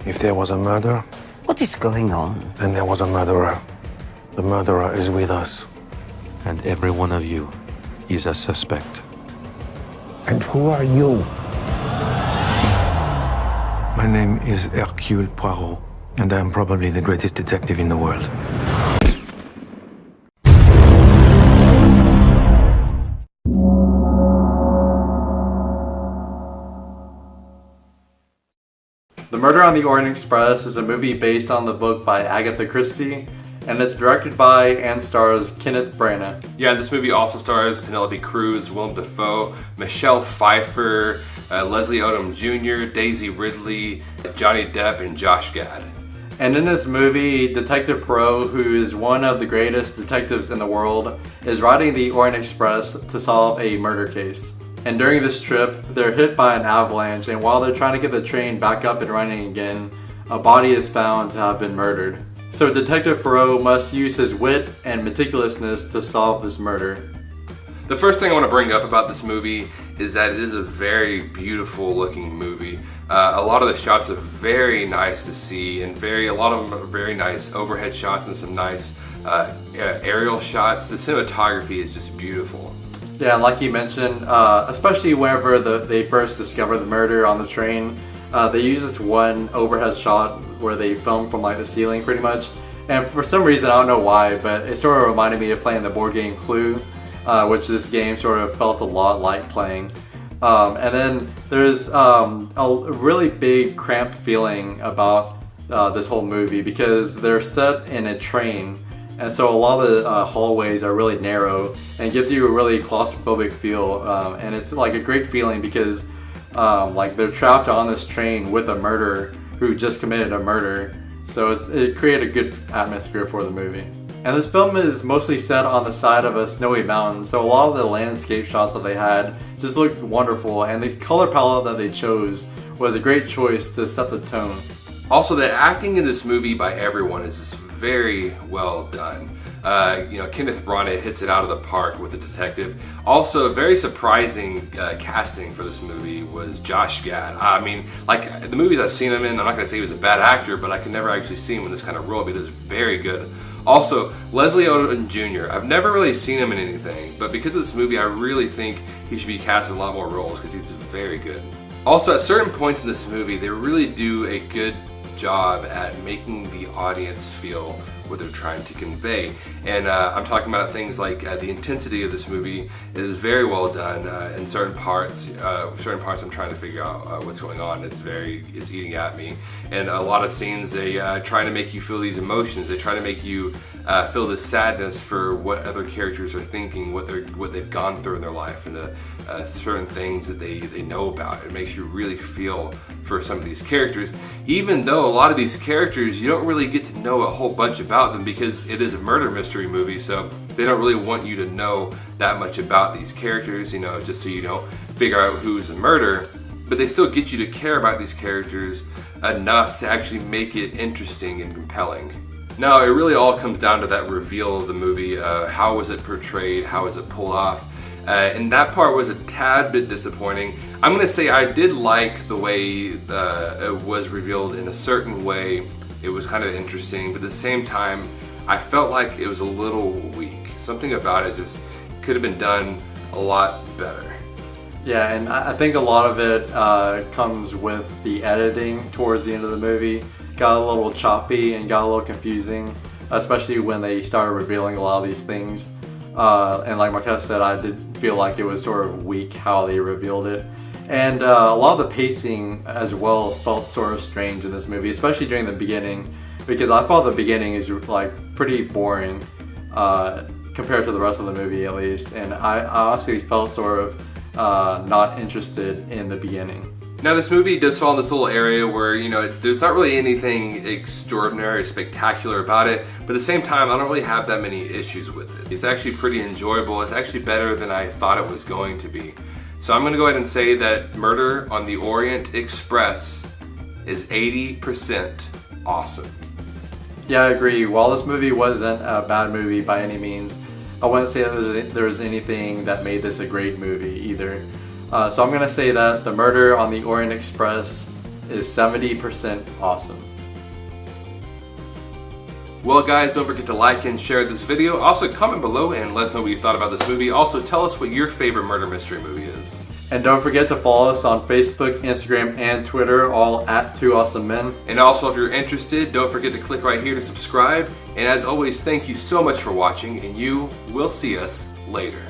If there was a murder, What is going on? then there was a murderer. The murderer is with us. And every one of you is a suspect. And who are you? My name is Hercule Poirot, and I am probably the greatest detective in the world. The Murder on the Orient Express is a movie based on the book by Agatha Christie, and it's directed by and stars Kenneth Branagh. Yeah, this movie also stars Penelope Cruz, Willem Dafoe, Michelle Pfeiffer, Leslie Odom Jr., Daisy Ridley, Johnny Depp, and Josh Gad. And in this movie, Detective Poirot, who is one of the greatest detectives in the world, is riding the Orient Express to solve a murder case. And during this trip, they're hit by an avalanche, and while they're trying to get the train back up and running again, a body is found to have been murdered. So Detective Poirot must use his wit and meticulousness to solve this murder. The first thing I want to bring up about this movie is that it is a very beautiful looking movie. A lot of the shots are very nice to see, and a lot of them are very nice overhead shots and some nice aerial shots. The cinematography is just beautiful. Yeah, like you mentioned, especially whenever they first discover the murder on the train, they use this one overhead shot where they film from like the ceiling pretty much. And for some reason, I don't know why, but it sort of reminded me of playing the board game Clue, which this game sort of felt a lot like playing. And then there's a really big cramped feeling about this whole movie because they're set in a train. And so a lot of the hallways are really narrow and it gives you a really claustrophobic feel. And it's like a great feeling because like they're trapped on this train with a murderer who just committed a murder. So it created a good atmosphere for the movie. And this film is mostly set on the side of a snowy mountain. So a lot of the landscape shots that they had just looked wonderful. And the color palette that they chose was a great choice to set the tone. Also, the acting in this movie by everyone is just very well done. Kenneth Branagh hits it out of the park with the detective. Also, very surprising casting for this movie was Josh Gad. I mean, like the movies I've seen him in, I'm not going to say he was a bad actor, but I could never actually see him in this kind of role, but he was very good. Also, Leslie Odom Jr. I've never really seen him in anything, but because of this movie, I really think he should be cast in a lot more roles because he's very good. Also, at certain points in this movie, they really do a good job at making the audience feel what they're trying to convey. And I'm talking about things like the intensity of this movie is very well done in certain parts. I'm trying to figure out what's going on. It's eating at me. And a lot of scenes, they try to make you feel these emotions. They try to make you feel the sadness for what other characters are thinking, what they've gone through in their life, and the certain things that they know about. It makes you really feel for some of these characters, even though a lot of these characters you don't really get to know a whole bunch about them because it is a murder mystery movie, so they don't really want you to know that much about these characters, just so you don't figure out who's the murderer. But they still get you to care about these characters enough to actually make it interesting and compelling. Now, it really all comes down to that reveal of the movie. How was it portrayed? How was it pulled off? And that part was a tad bit disappointing. I'm going to say I did like the way it was revealed in a certain way. It was kind of interesting, but at the same time, I felt like it was a little weak. Something about it just could have been done a lot better. Yeah, and I think a lot of it comes with the editing towards the end of the movie. Got a little choppy and got a little confusing, especially when they started revealing a lot of these things. And like Marquez said, I did feel like it was sort of weak how they revealed it. And a lot of the pacing as well felt sort of strange in this movie, especially during the beginning, because I thought the beginning is like pretty boring compared to the rest of the movie at least. And I honestly felt sort of not interested in the beginning. Now, this movie does fall in this little area where, there's not really anything extraordinary or spectacular about it, but at the same time, I don't really have that many issues with it. It's actually pretty enjoyable. It's actually better than I thought it was going to be. So I'm going to go ahead and say that Murder on the Orient Express is 80% awesome. Yeah, I agree. While this movie wasn't a bad movie by any means, I wouldn't say that there's anything that made this a great movie either. So I'm going to say that The Murder on the Orient Express is 70% awesome. Well guys, don't forget to like and share this video. Also comment below and let us know what you thought about this movie. Also tell us what your favorite murder mystery movie is. And don't forget to follow us on Facebook, Instagram, and Twitter, all at 2awesomemen. And also if you're interested, don't forget to click right here to subscribe. And as always, thank you so much for watching, and you will see us later.